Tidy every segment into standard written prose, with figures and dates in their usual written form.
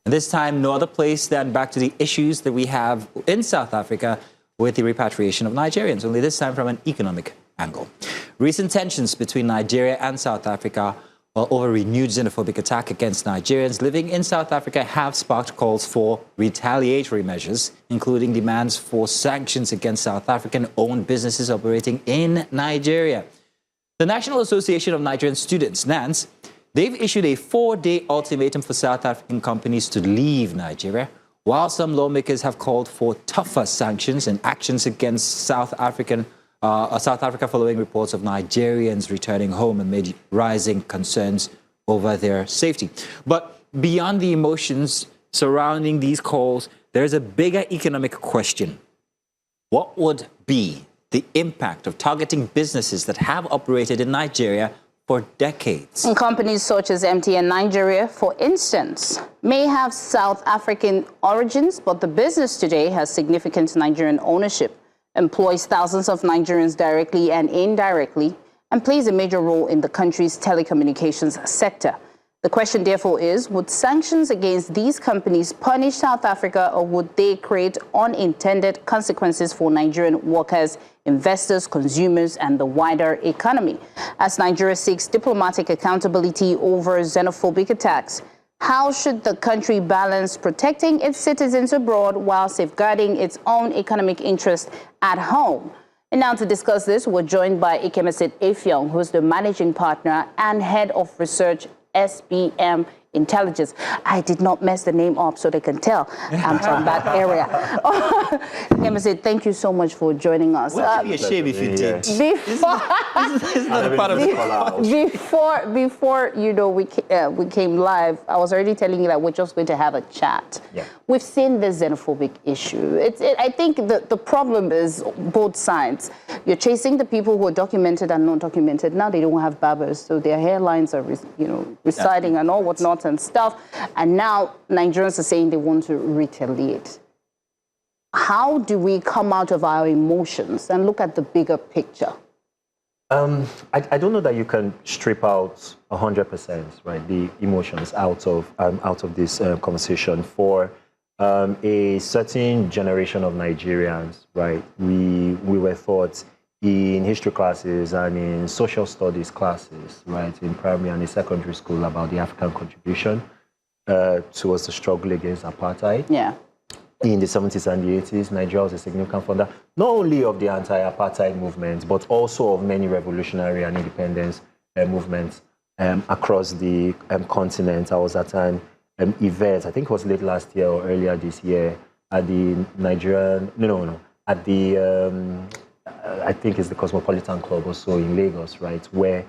And this time, no other place than back to the issues that we have in South Africa with the repatriation of Nigerians, only this time from an economic angle. Recent tensions between Nigeria and South Africa over renewed xenophobic attack against Nigerians living in South Africa have sparked calls for retaliatory measures, including demands for sanctions against South African-owned businesses operating in Nigeria. The National Association of Nigerian Students, NANS, they've issued a 4-day ultimatum for South African companies to leave Nigeria, while some lawmakers have called for tougher sanctions and actions against South Africa following reports of Nigerians returning home amid rising concerns over their safety. But beyond the emotions surrounding these calls, there's a bigger economic question. What would be the impact of targeting businesses that have operated in Nigeria for decades? And companies such as MTN Nigeria, for instance, may have South African origins, but the business today has significant Nigerian ownership, employs thousands of Nigerians directly and indirectly, and plays a major role in the country's telecommunications sector. The question, therefore, is, would sanctions against these companies punish South Africa, or would they create unintended consequences for Nigerian workers, investors, consumers, and the wider economy? As Nigeria seeks diplomatic accountability over xenophobic attacks, how should the country balance protecting its citizens abroad while safeguarding its own economic interest at home? And now to discuss this, we're joined by Ikemesit Effiong, who's the managing partner and head of research SBM Intelligence. I did not mess the name up so they can tell I'm from that area. Ikemesit, thank you so much for joining us. Would be a shame if you did. Before you know we came live, I was already telling you that we're just going to have a chat. Yeah. We've seen the xenophobic issue. I think the problem is both sides. You're chasing the people who are documented and not documented. Now they don't have barbers, so their hairlines are receding and all whatnot and stuff. And now Nigerians are saying they want to retaliate. How do we come out of our emotions and look at the bigger picture? I don't know that you can strip out 100%, right, the emotions out of this conversation. For a certain generation of Nigerians, right, we were taught in history classes and in social studies classes, right, in primary and in secondary school about the African contribution towards the struggle against apartheid. Yeah. In the 70s and the 80s, Nigeria was a significant funder, not only of the anti-apartheid movement, but also of many revolutionary and independence movements across the continent. I was at an event, I think it was late last year or earlier this year, at the Nigerian, at the, I think it's the Cosmopolitan Club also in Lagos, right, where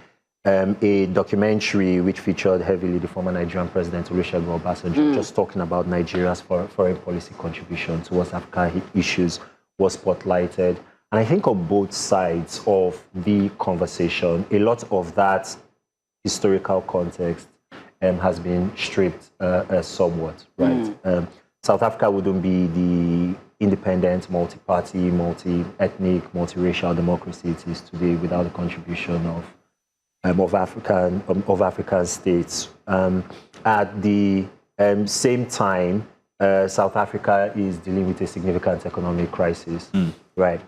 a documentary which featured heavily the former Nigerian President Olusegun Obasanjo, just talking about Nigeria's foreign policy contribution towards African issues, was spotlighted. And I think on both sides of the conversation, a lot of that historical context has been stripped somewhat, right? South Africa wouldn't be the independent, multi-party, multi-ethnic, multiracial democracy it is today without the contribution of African states. At the same time, South Africa is dealing with a significant economic crisis, right?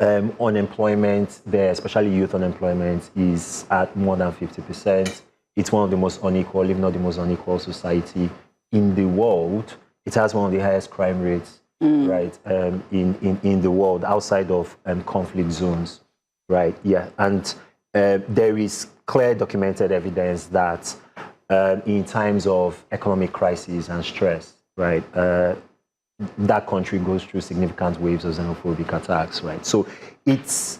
Unemployment there, especially youth unemployment, is at more than 50%. It's one of the most unequal, if not the most unequal society in the world. It has one of the highest crime rates, right, in the world outside of conflict zones, right? Yeah, and there is clear documented evidence that in times of economic crisis and stress, right, that country goes through significant waves of xenophobic attacks, right? So it's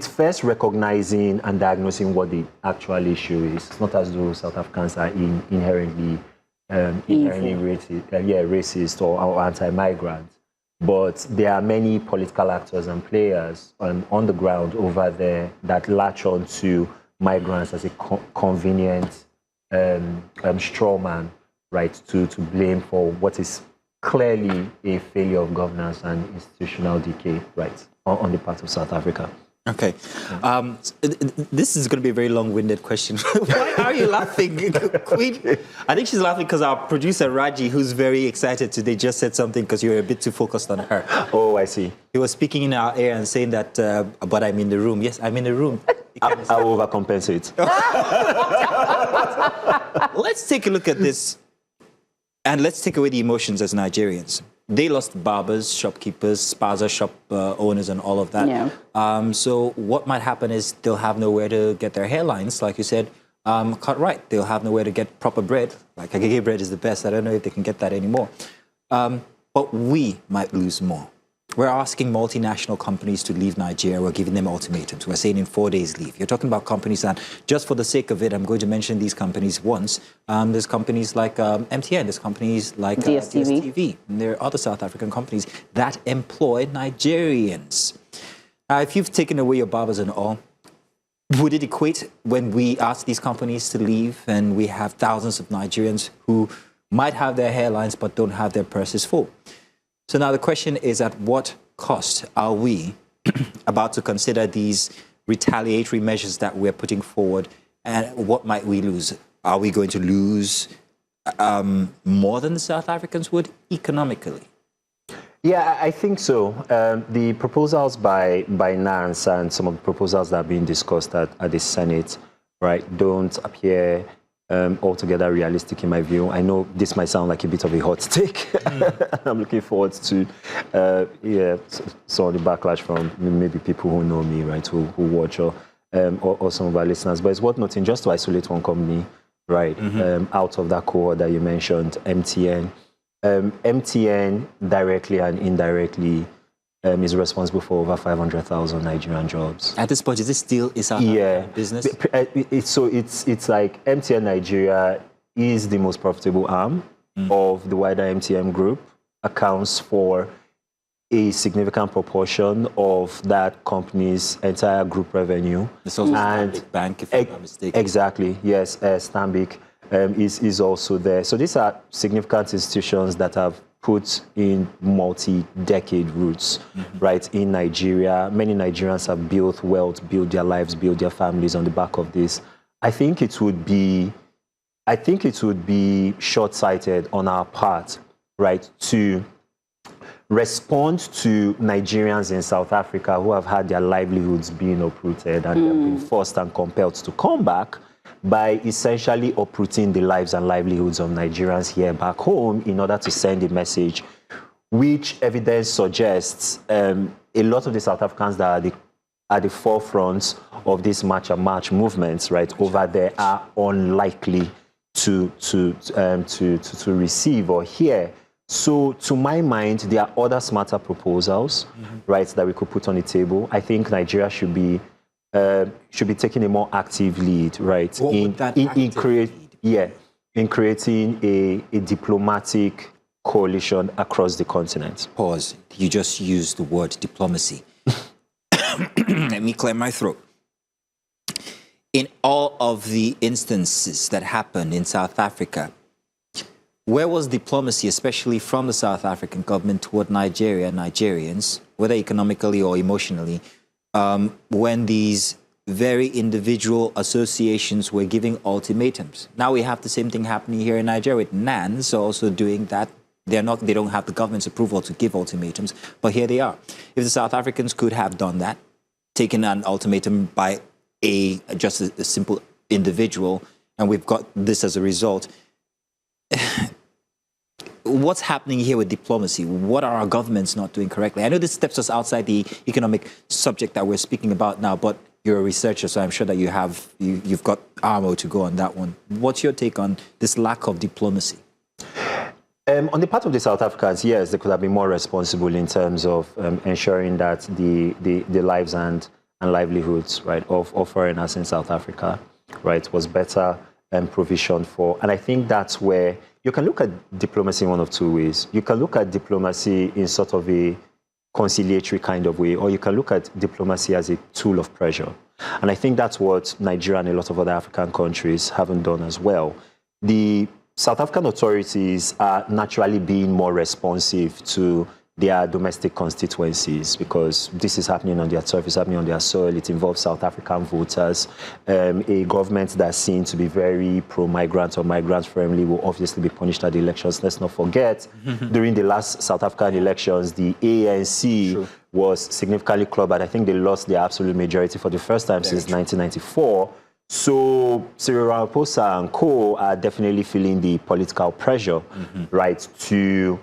first recognizing and diagnosing what the actual issue is. It's not as though South Africans are inherently racist or anti-migrant. But there are many political actors and players on the ground over there that latch on to migrants as a convenient straw man, right, to blame for what is clearly a failure of governance and institutional decay, right, on the part of South Africa. Okay. This is going to be a very long-winded question. Why are you laughing, Queen? I think she's laughing because our producer, Raji, who's very excited today, just said something because you're a bit too focused on her. Oh, I see. He was speaking in our ear and saying that, but I'm in the room. Yes, I'm in the room. I will overcompensate. Let's take a look at this, and let's take away the emotions as Nigerians. They lost barbers, shopkeepers, spaza shop owners, and all of that. Yeah. So what might happen is they'll have nowhere to get their hairlines, like you said, cut right. They'll have nowhere to get proper bread. Like agege bread is the best. I don't know if they can get that anymore. But we might lose more. We're asking multinational companies to leave Nigeria. We're giving them ultimatums. We're saying in 4 days leave. You're talking about companies that, just for the sake of it, I'm going to mention these companies once. There's companies like MTN. There's companies like DSTV. And there are other South African companies that employ Nigerians. If you've taken away your barbers and all, would it equate when we ask these companies to leave and we have thousands of Nigerians who might have their hairlines but don't have their purses full? So now the question is, at what cost are we about to consider these retaliatory measures that we're putting forward, and what might we lose? Are we going to lose more than the South Africans would economically? Yeah, I think so. The proposals by Nance and some of the proposals that are being discussed at the Senate, right, don't appear altogether realistic in my view. I know this might sound like a bit of a hot take. I'm looking forward to some of the backlash from maybe people who know me, right, who watch or some of our listeners. But it's worth noting, just to isolate one company, right, out of that cohort that you mentioned, MTN. MTN directly and indirectly is responsible for over 500,000 Nigerian jobs. At this point, is this still a business? It's like MTN Nigeria is the most profitable arm of the wider MTN group, accounts for a significant proportion of that company's entire group revenue. It's also Stanbic Bank, if I'm not mistaken. Exactly, yes, Stanbic is also there. So these are significant institutions that have put in multi-decade roots, right, in Nigeria. Many Nigerians have built wealth, built their lives, built their families on the back of this. I think it would be short-sighted on our part, right, to respond to Nigerians in South Africa who have had their livelihoods being uprooted and have been forced and compelled to come back by essentially uprooting the lives and livelihoods of Nigerians here back home in order to send a message, which evidence suggests a lot of the South Africans that are at the forefront of this march and march movements, right, over there are unlikely to receive or hear. So to my mind, there are other smarter proposals, right, that we could put on the table. I think Nigeria should be taking a more active lead, right, in creating a diplomatic coalition across the continent. Pause. You just used the word diplomacy. Let me clear my throat. In all of the instances that happened in South Africa, where was diplomacy, especially from the South African government toward Nigeria and Nigerians, whether economically or emotionally, when these very individual associations were giving ultimatums? Now we have the same thing happening here in Nigeria with NANS also doing that. They don't have the government's approval to give ultimatums, but here they are. If the South Africans could have done that, taken an ultimatum by just a simple individual, and we've got this as a result. What's happening here with diplomacy? What are our governments not doing correctly? I know this steps us outside the economic subject that we're speaking about now, but you're a researcher, so I'm sure that you've got ammo to go on that one. What's your take on this lack of diplomacy? On the part of the South Africans, yes, they could have been more responsible in terms of ensuring that the lives and livelihoods, right, of foreigners in South Africa, right, was better provisioned for. And I think that's where you can look at diplomacy in one of two ways. You can look at diplomacy in sort of a conciliatory kind of way, or you can look at diplomacy as a tool of pressure. And I think that's what Nigeria and a lot of other African countries haven't done as well. The South African authorities are naturally being more responsive to their domestic constituencies, because this is happening on their turf, it's happening on their soil. It involves South African voters. A government that's seen to be very pro-migrant or migrant-friendly will obviously be punished at the elections. Let's not forget, during the last South African elections, the ANC was significantly clobbered. I think they lost their absolute majority for the first time since 1994. So Cyril Ramaphosa and co are definitely feeling the political pressure, right, to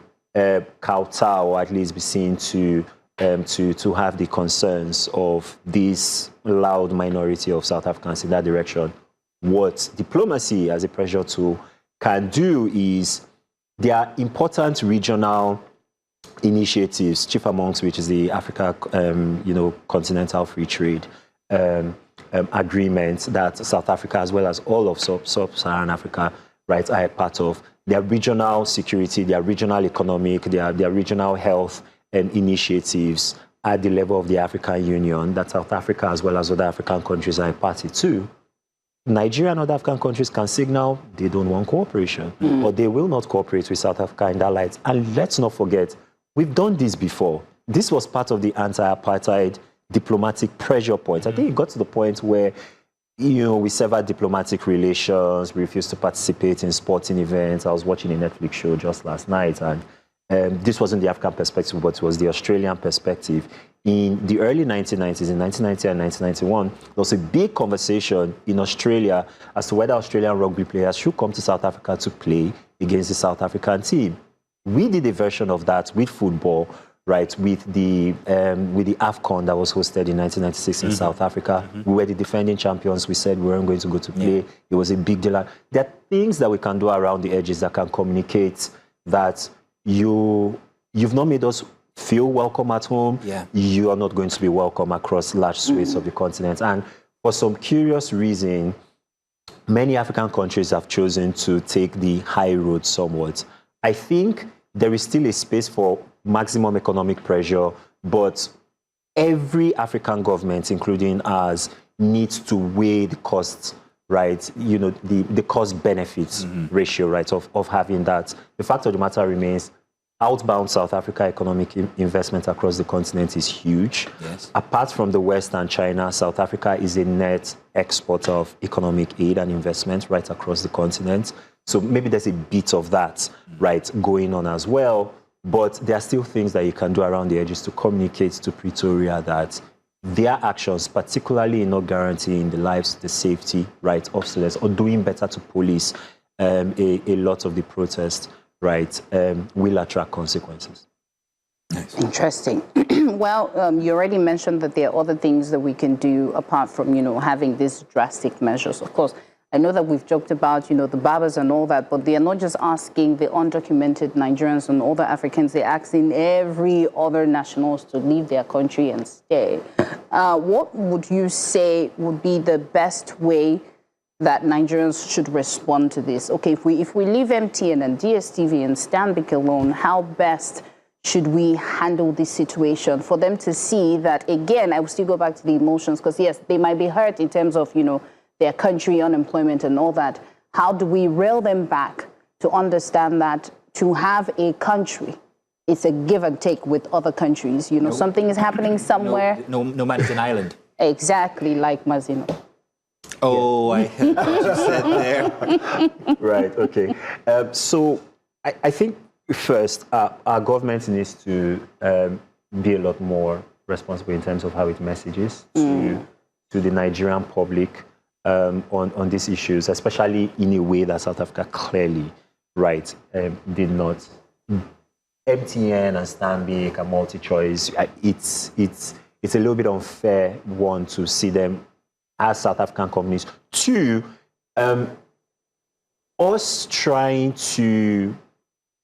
kowtow, or at least be seen to have the concerns of this loud minority of South Africans in that direction. What diplomacy as a pressure tool can do is there are important regional initiatives, chief amongst which is the Africa, Continental Free Trade agreement that South Africa, as well as all of sub-Saharan Africa, right, are a part of. Their regional security, their regional economic, their regional health initiatives at the level of the African Union that South Africa, as well as other African countries, are a party to. Nigeria and other African countries can signal they don't want cooperation, or they will not cooperate with South Africa in that light. And let's not forget, we've done this before. This was part of the anti-apartheid diplomatic pressure point. I think it got to the point where, we severed diplomatic relations, we refused to participate in sporting events. I was watching a Netflix show just last night, and this wasn't the African perspective, but it was the Australian perspective. In the early 1990s, in 1990 and 1991, there was a big conversation in Australia as to whether Australian rugby players should come to South Africa to play against the South African team. We did a version of that with football, right, with the AFCON that was hosted in 1996 in South Africa. We were the defending champions. We said we weren't going to go to play. It was a big deal. There are things that we can do around the edges that can communicate that you've not made us feel welcome at home. You are not going to be welcome across large swathes of the continent. And for some curious reason, many African countries have chosen to take the high road somewhat. I think there is still a space for maximum economic pressure, but every African government, including ours, needs to weigh the costs, right? The cost-benefits ratio, right, of having that. The fact of the matter remains, outbound South Africa economic investment across the continent is huge. Apart from the West and China, South Africa is a net exporter of economic aid and investment right across the continent. So maybe there's a bit of that, right, going on as well. But there are still things that you can do around the edges to communicate to Pretoria that their actions, particularly in not guaranteeing the lives, the safety, right, of students, or doing better to police a lot of the protests, right, will attract consequences. Nice. Interesting. Well, you already mentioned that there are other things that we can do apart from, having these drastic measures. Of course, I know that we've joked about, the barbers and all that, but they are not just asking the undocumented Nigerians and other Africans, they're asking every other nationals to leave their country and stay. What would you say would be the best way that Nigerians should respond to this? Okay, if we leave MTN and DSTV and Stanbic alone, how best should we handle this situation for them to see that, again, I will still go back to the emotions, because yes, they might be hurt in terms of, their country, unemployment and all that. How do we reel them back to understand that to have a country, it's a give and take with other countries? Something is happening somewhere. No man is an island. Exactly, like Mazino. Oh, I heard what you said there. Right, okay. So I think first, our government needs to be a lot more responsible in terms of how it messages to the Nigerian public on these issues, especially in a way that South Africa clearly, right, did not. MTN and Stanbic and MultiChoice, it's a little bit unfair, one, to see them as South African companies. Two, us trying to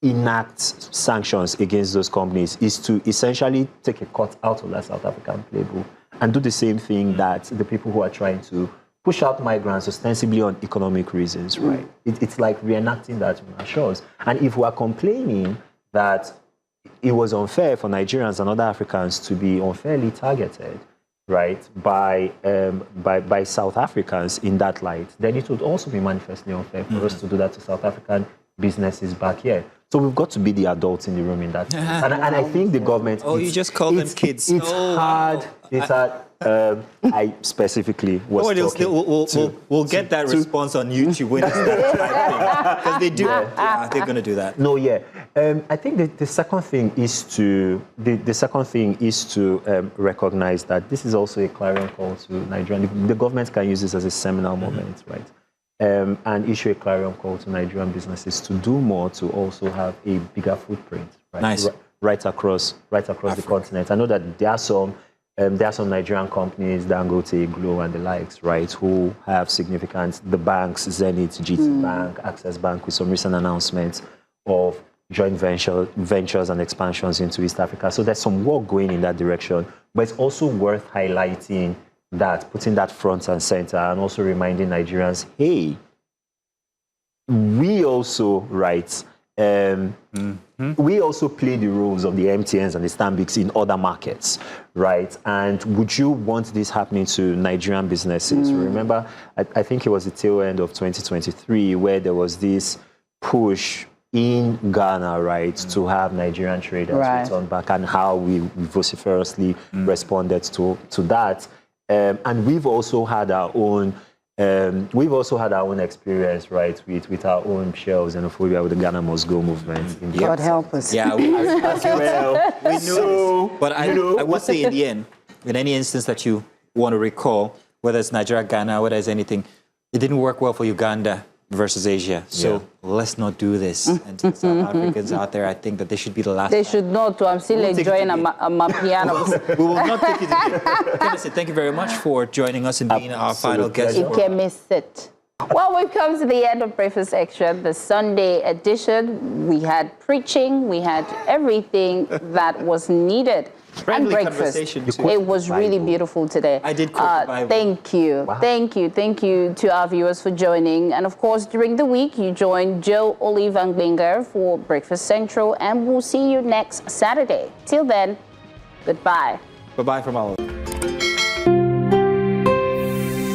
enact sanctions against those companies is to essentially take a cut out of that South African playbook and do the same thing that the people who are trying to push out migrants ostensibly on economic reasons, right? It's like reenacting that on our shores. And if we are complaining that it was unfair for Nigerians and other Africans to be unfairly targeted, right, by South Africans in that light, then it would also be manifestly unfair for us to do that to South African businesses back here. So we've got to be the adults in the room in that sense. And I think the government... Oh, you just call them kids. It's hard. Wow. It's hard. I specifically was talking we'll get that response on YouTube when it's that because they do. Yeah, they're going to do that. No, yeah. I think the second thing is to recognize that this is also a clarion call to Nigeria. The government can use this as a seminal moment, right? And issue a clarion call to Nigerian businesses to do more, to also have a bigger footprint, right? Nice. Right across the continent. I know that there are some Nigerian companies, Dangote, Glo, and the likes, right, who have significant, the banks, Zenith, GT Bank, Access Bank, with some recent announcements of joint ventures and expansions into East Africa. So there's some work going in that direction, but it's also worth highlighting that, putting that front and center, and also reminding Nigerians, hey, we also, right, we also play the roles of the MTNs and the Stanbics in other markets, right? And would you want this happening to Nigerian businesses? Remember, I think it was the tail end of 2023 where there was this push in Ghana, right, to have Nigerian traders return back, and how we vociferously responded to that. And we've also had our own experience, right, with our own shells and xenophobia with the Ghana Must Go movement. God help us. Yeah, we knew this. But I would say in the end, in any instance that you want to recall, whether it's Nigeria, Ghana, whether it's anything, it didn't work well for Uganda versus Asia. So let's not do this. And to South Africans out there, I think that they should be the last. They should not. I'm still enjoying a piano. We will not take it again. Ikemesit, thank you very much for joining us and being our final guest. Ikemesit. Well, we've come to the end of Breakfast Extra, the Sunday edition. We had preaching, we had everything that was needed. And breakfast. It was really beautiful today. I did quote the Bible. Thank you. Wow. Thank you to our viewers for joining. And of course, during the week, you joined Joe Olive Angbinger for Breakfast Central, and we'll see you next Saturday. Till then, goodbye. Bye-bye from all of us.